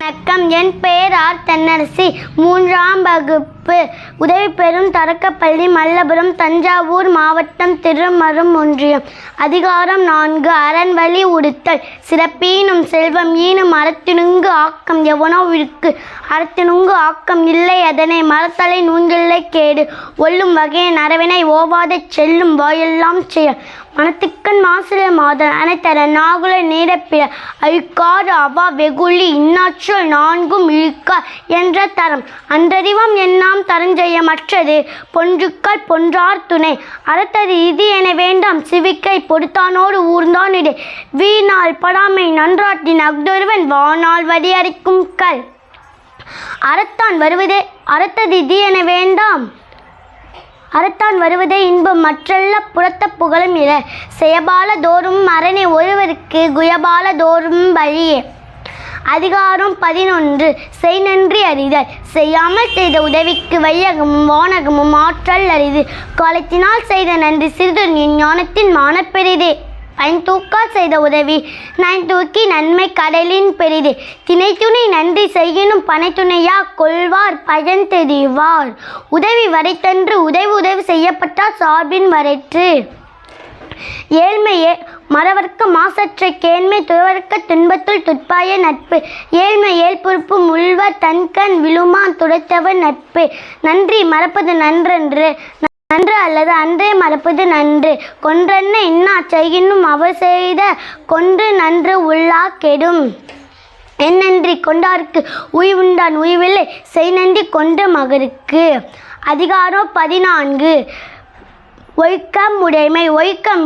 வணக்கம். என் பெயர் ஆர் தென்னரசி. 3ஆம் வகுப்பு உதவி பெறும் தொடக்கப்பள்ளி, மல்லபுரம், தஞ்சாவூர் மாவட்டம், திருமரும் ஒன்றியம். அதிகாரம் 4. அறன்வழி உடுத்தல். சிறப்பீனும் செல்வம் ஈனும் அறத்தினுங்கு ஆக்கம் எவனோவிற்கு அறத்தினுங்கு ஆக்கம் இல்லை அதனை மறத்தலை நூங்கில்லை கேடு. ஒல்லும் வகையின் அறவினை ஓவாதச் செல்லும் வாயெல்லாம் செயல். மனத்துக்கண் மாசில மாதன் அனைத்தர நாகுல நீரப்பிற அழுக்காறு அவா வெகுளி இன்னாற்றல் நான்கும் இழுக்கார் என்ற தரம். அன்றறிவம் என்னாம் தரஞ்செய்ய மற்றது பொன்றுக்கள் பொன்றார் துணை. அறத்தது இது என வேண்டாம் சிவிக்கை பொறுத்தானோடு ஊர்ந்தான் இடை. வீணால் படாமை நன்றாட்டின் அஃதொருவன் வானால் வடி அரைக்கும் கல். அறத்தது இது என வேண்டாம் அறத்தான் வருவதே இன்பம் மற்றல்ல புறத்த புகழும் இல. செயபால தோறும் அரணை ஒருவருக்கு குயபால தோறும் வழியே. அதிகாரம் 11. செய் நன்றி அறிதல். செய்யாமல் செய்த உதவிக்கு வையகமும் வானகமும் ஆற்றல் அரிது. காலத்தினால் செய்த நன்றி சிறிது ஞானத்தின் மானப்பெரிதே. பயன்தூக்கால் செய்த உதவி நயன்தூக்கி நன்மை கடலின் பெரிதே. திணைத்துணை நன்றி செய்யினும் பனைத்துணையா கொள்வார் பயன் தெரிவார். உதவி வரைத்தன்று உதவி செய்யப்பட்டால் சார்பின் வரைற்று. ஏழ்மையே மறவர்க்க மாசற்ற கேண்மை துறவர்க்க துன்பத்துள் துட்பாய நட்பு. ஏழ்மை ஏழ்பொறுப்பு முள்வர் தன்கண் விழுமான் துடைத்தவர் நட்பு. நன்றி மறப்பது நன்றன்று நன்று அல்லது அன்றே மறப்பது நன்று. கொன்றென்ன இன்னா செய்கினும் அவர் செய்த கொன்று நன்று உள்ளா கெடும். என் நன்றி கொண்டாருக்கு உய்வுண்டான் உய்வில்லை செய் நன்றி கொன்ற மகருக்கு. அதிகாரம் 14. ஒழுக்கம் உடைமை. ஒழுக்கம்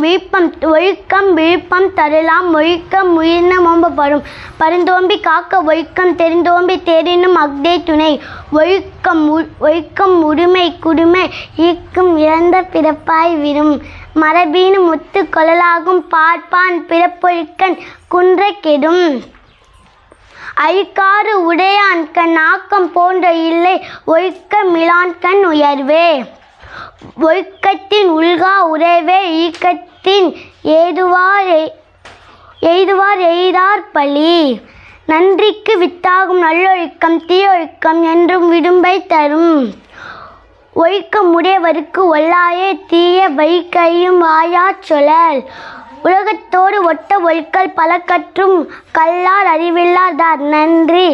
விழுப்பம் தரலாம். ஒழுக்கம் உயிர்ன மோம்பப்படும் பருந்தோம்பி காக்க. ஒழுக்கம் தெரிந்தோம்பி தேரினும் அஃதே துணை. ஒழுக்கம் உரிமை குடுமை ஈக்கும் இறந்த பிறப்பாய் விடும். மரபீனு முத்து கொள்ளலாகும் பார்ப்பான் பிறப்பொழுக்கன் குன்ற கெடும். அழுக்காறு உடையான்கண் ஆக்கம் போன்ற இல்லை ஒழுக்க மிலான்கண் உயர்வே. ஒழுக்கத்தின் உள்கா உறவே ஈக்கத்தின் எய்துவார் எய்தார் பழி. நன்றிக்கு வித்தாகும் நல்லொழுக்கம் தீயொழுக்கம் என்றும் விடும்பை தரும். ஒழுக்கம் உடையவருக்கு ஒல்லாயே தீய வைக்கையும் வாயா சொலல். உலகத்தோடு ஒட்ட ஒழுக்கல் பல கற்றும் கல்லார் அறிவில்லாதார். நன்றி.